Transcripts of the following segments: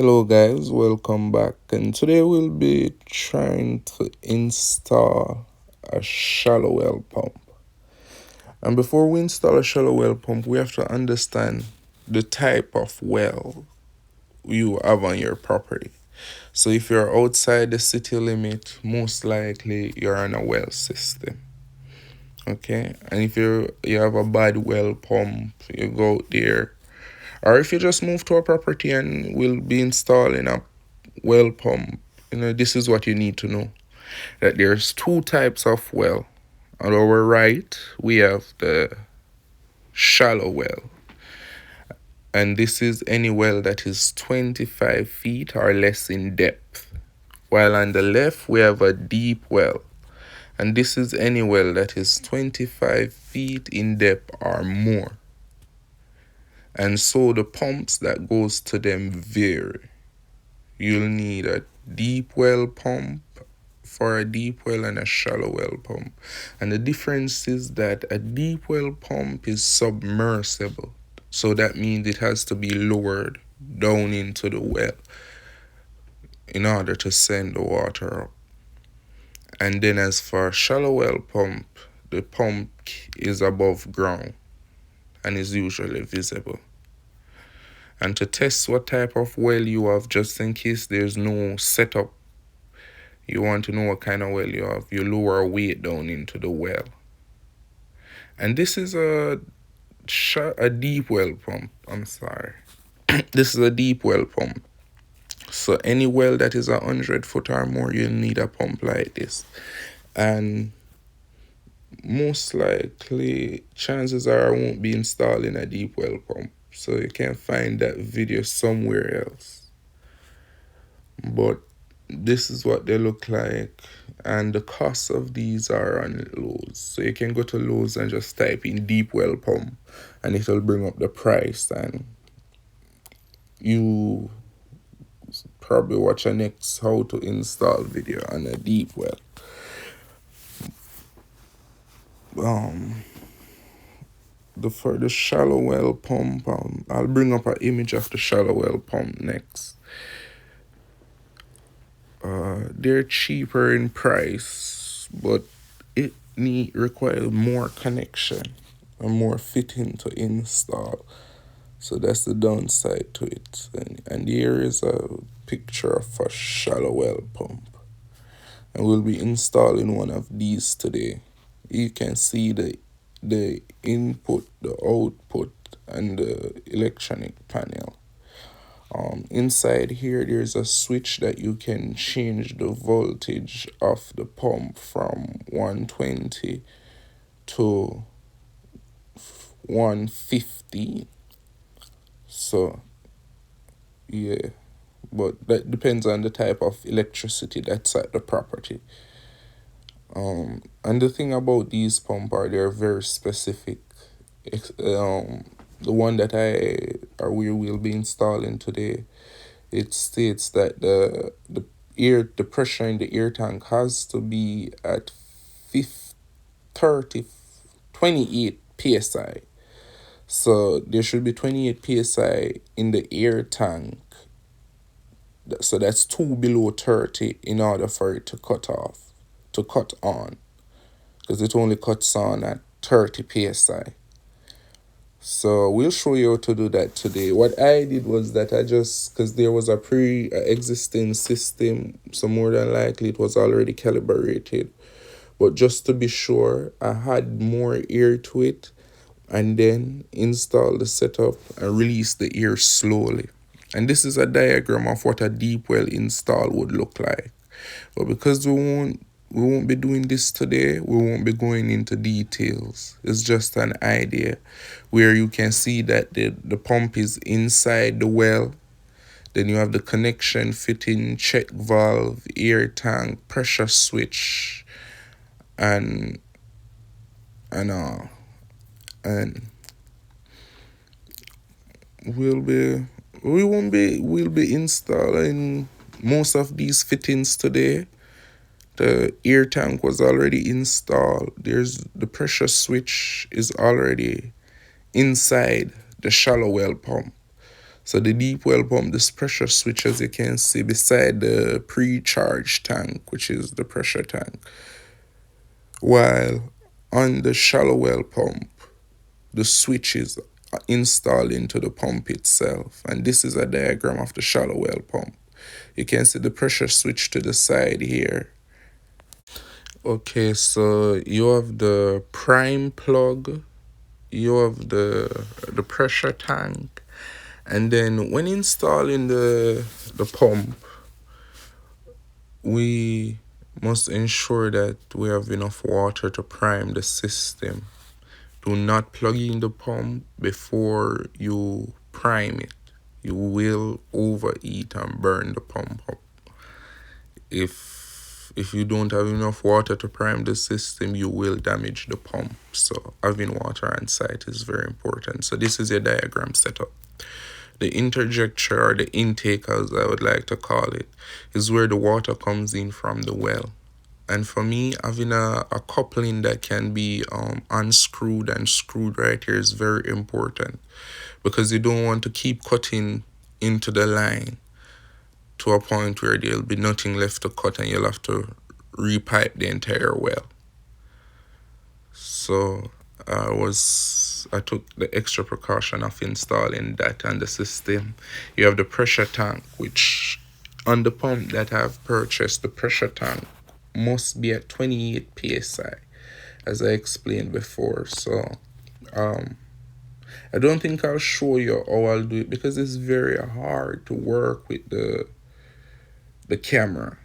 Hello guys, welcome back, and today we'll be trying to install a shallow well pump. And before we install a shallow well pump, we have to understand the type of well you have on your property. So if you're outside the city limit, most likely you're on a well system. Okay? And if you have a bad well pump, you go out there. Or if you just move to a property and will be installing a well pump, this is what you need to know, that there's two types of well. On our right we have the shallow well, and this is any well that is 25 feet or less in depth, while on the left we have a deep well, and this is any well that is 25 feet in depth or more. And so the pumps that goes to them vary. You'll need a deep well pump for a deep well and a shallow well pump. And the difference is that a deep well pump is submersible. So that means it has to be lowered down into the well in order to send the water up. And then as for a shallow well pump, the pump is above ground and is usually visible. And to test what type of well you have, just in case there's no setup, you want to know what kind of well you have, you lower a weight down into the well. And this is a deep well pump. I'm sorry. This is a deep well pump. So any well that is 100 foot or more, you'll need a pump like this. And most likely, chances are I won't be installing a deep well pump. So you can find that video somewhere else. But this is what they look like, and the cost of these are on Lowe's. So you can go to Lowe's and just type in deep well pump and it'll bring up the price, and you probably watch a next how to install video on a deep well. For the shallow well pump, I'll bring up an image of the shallow well pump next. They're cheaper in price, but it requires more connection and more fitting to install. So that's the downside to it. And here is a picture of a shallow well pump. And we'll be installing one of these today. You can see the input, the output, and the electronic panel. Inside here, there's a switch that you can change the voltage of the pump from 120 to 150. So, yeah, but that depends on the type of electricity that's at the property. And the thing about these pumps are they're very specific. The one that we will be installing today, it states that the pressure in the air tank has to be at 28 psi. So there should be 28 psi in the air tank. So that's 2 below 30 in order for it to cut on, because it only cuts on at 30 psi. So we'll show you how to do that today. What I did was that because there was a pre-existing system, so more than likely it was already calibrated. But just to be sure, I had more air to it, and then install the setup and release the air slowly. And this is a diagram of what a deep well install would look like. But because we won't be doing this today, we won't be going into details. It's just an idea where you can see that the pump is inside the well. Then you have the connection, fitting, check valve, air tank, pressure switch, and we'll be installing most of these fittings today. The air tank was already installed. There's the pressure switch is already inside the shallow well pump. So the deep well pump, this pressure switch, as you can see beside the pre-charge tank, which is the pressure tank. While on the shallow well pump, the switch is installed into the pump itself. And this is a diagram of the shallow well pump. You can see the pressure switch to the side here. Okay, so you have the prime plug, you have the pressure tank, and then when installing the pump, we must ensure that we have enough water to prime the system. Do not plug in the pump before you prime it. You will overheat and burn the pump up. If you don't have enough water to prime the system, you will damage the pump. So having water on site is very important. So this is your diagram setup. The interjector, or the intake as I would like to call it, is where the water comes in from the well. And for me, having a coupling that can be unscrewed and screwed right here is very important, because you don't want to keep cutting into the line to a point where there'll be nothing left to cut and you'll have to repipe the entire well. So I took the extra precaution of installing that on the system. You have the pressure tank, which on the pump that I've purchased, the pressure tank must be at 28 psi, as I explained before. So I don't think I'll show you how I'll do it, because it's very hard to work with the camera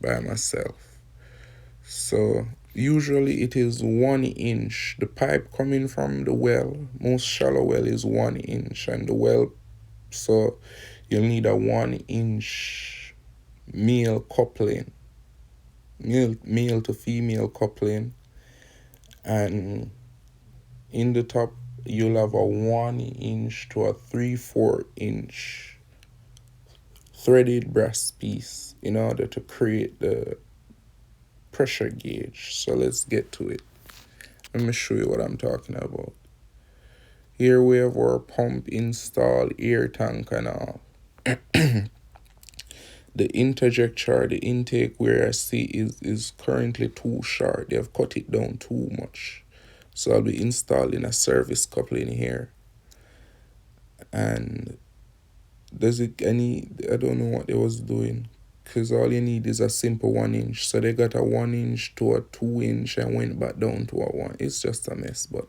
by myself. So usually it is 1 inch. The pipe coming from the well, most shallow well, is 1 inch, and the well, so you'll need a 1 inch male coupling, male to female coupling, and in the top you'll have a 1 inch to a 3/4 inch threaded brass piece in order to create the pressure gauge. So let's get to it. Let me show you what I'm talking about. Here we have our pump installed, air tank and all. The interjector, the intake, where I see is currently too short. They have cut it down too much. So I'll be installing a service coupling here. And I don't know what they was doing, because all you need is a simple 1 inch. So they got a 1 inch to a 2 inch and went back down to a 1. It's just a mess. But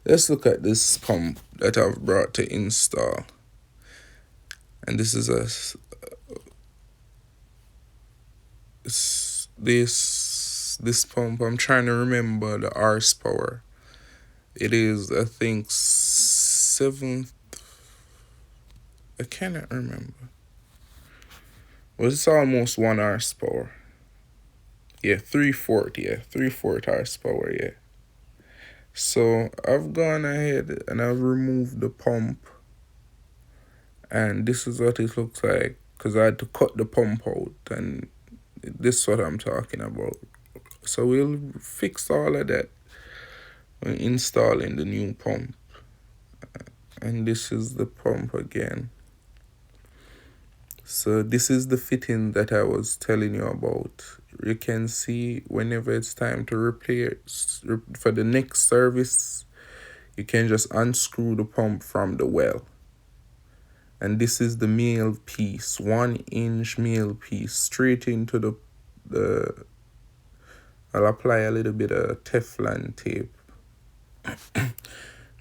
let's look at this pump that I've brought to install. And this is this pump. I'm trying to remember the horsepower. It is, I think, 7th. I cannot remember. Well, it's almost 1 horsepower. Yeah, 3/4. Yeah, 3/4 horsepower. Yeah. So I've gone ahead and I've removed the pump, and this is what it looks like, because I had to cut the pump out, and this is what I'm talking about. So we'll fix all of that when installing the new pump. And this is the pump again. So this is the fitting that I was telling you about. You can see whenever it's time to replace, for the next service, you can just unscrew the pump from the well. And this is the male piece, 1 inch male piece, straight into the I'll apply a little bit of Teflon tape.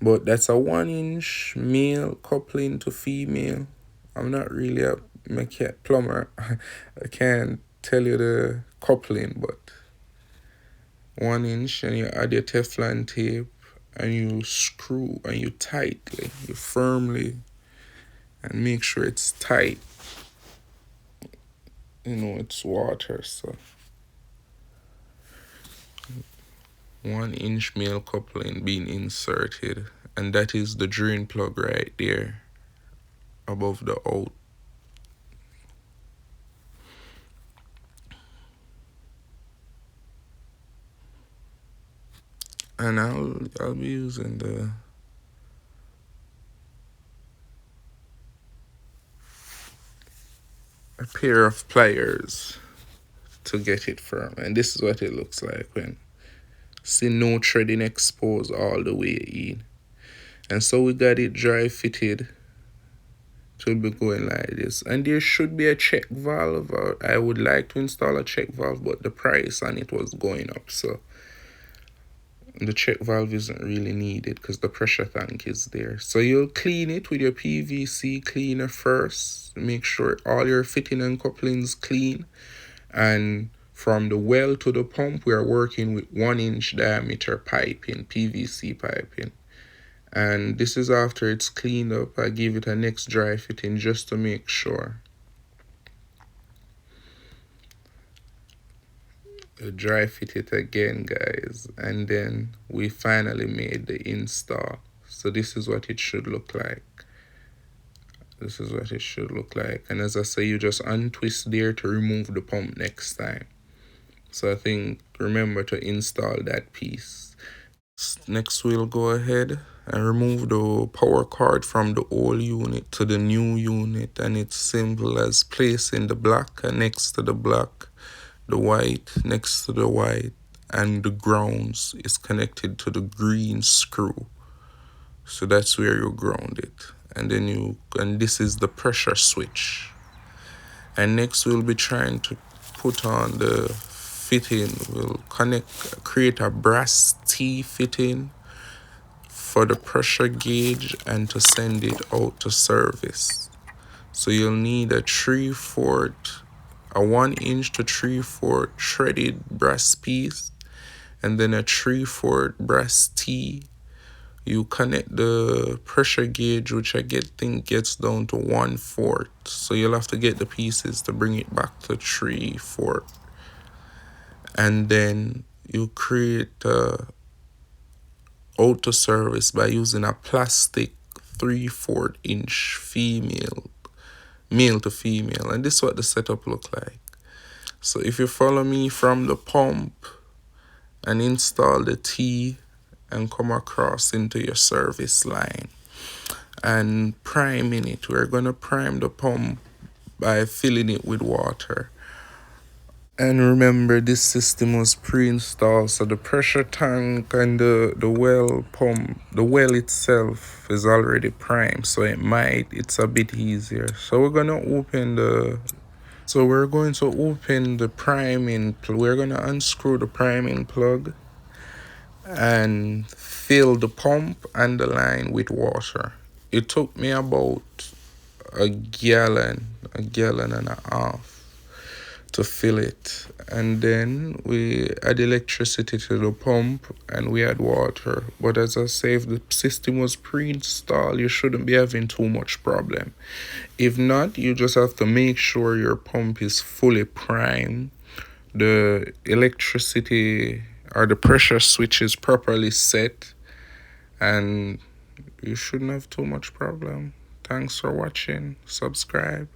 But that's a 1 inch male coupling to female. I'm not really a plumber. I can't tell you the coupling, but 1 inch, and you add your Teflon tape and you screw and you tightly, you firmly, and make sure it's tight. It's water, so 1 inch male coupling being inserted, and that is the drain plug right there above the out. And I'll be using a pair of pliers to get it firm. And this is what it looks like when see no threading exposed all the way in. And so we got it dry fitted. It will be going like this. And there should be a check valve. I would like to install a check valve, but the price on it was going up, so the check valve isn't really needed because the pressure tank is there. So you'll clean it with your PVC cleaner first. Make sure all your fitting and couplings clean. And from the well to the pump, we are working with 1-inch diameter piping, PVC piping. And this is after it's cleaned up. I give it a next dry fitting just to make sure. Dry fit it again, guys, and then we finally made the install. So this is what it should look like. This is what it should look like. And as I say, you just untwist there to remove the pump next time. So I think remember to install that piece. Next we'll go ahead and remove the power cord from the old unit to the new unit, and it's simple as placing the black next to the black, the white next to the white, and the grounds is connected to the green screw. So that's where you ground it. And then and this is the pressure switch. And next we'll be trying to put on the fitting. We'll create a brass T fitting for the pressure gauge and to send it out to service. So you'll need a 3/4, a 1-inch to 3/4 threaded brass piece, and then a 3/4 brass T. You connect the pressure gauge, which I think gets down to 1/4. So you'll have to get the pieces to bring it back to 3/4. And then you create auto service by using a plastic 3/4 inch male to female. And this is what the setup look like. So if you follow me from the pump and install the T and come across into your service line and priming it, we're going to prime the pump by filling it with water. And remember, this system was pre-installed, so the pressure tank and the well pump, the well itself is already primed, so it's a bit easier. So we're going to open the priming, we're going to unscrew the priming plug and fill the pump and the line with water. It took me about a gallon and a half to fill it, and then we add electricity to the pump and we add water. But as I say, if the system was pre-installed, you shouldn't be having too much problem. If not, you just have to make sure your pump is fully primed, the electricity or the pressure switch is properly set, and you shouldn't have too much problem. Thanks for watching. Subscribe.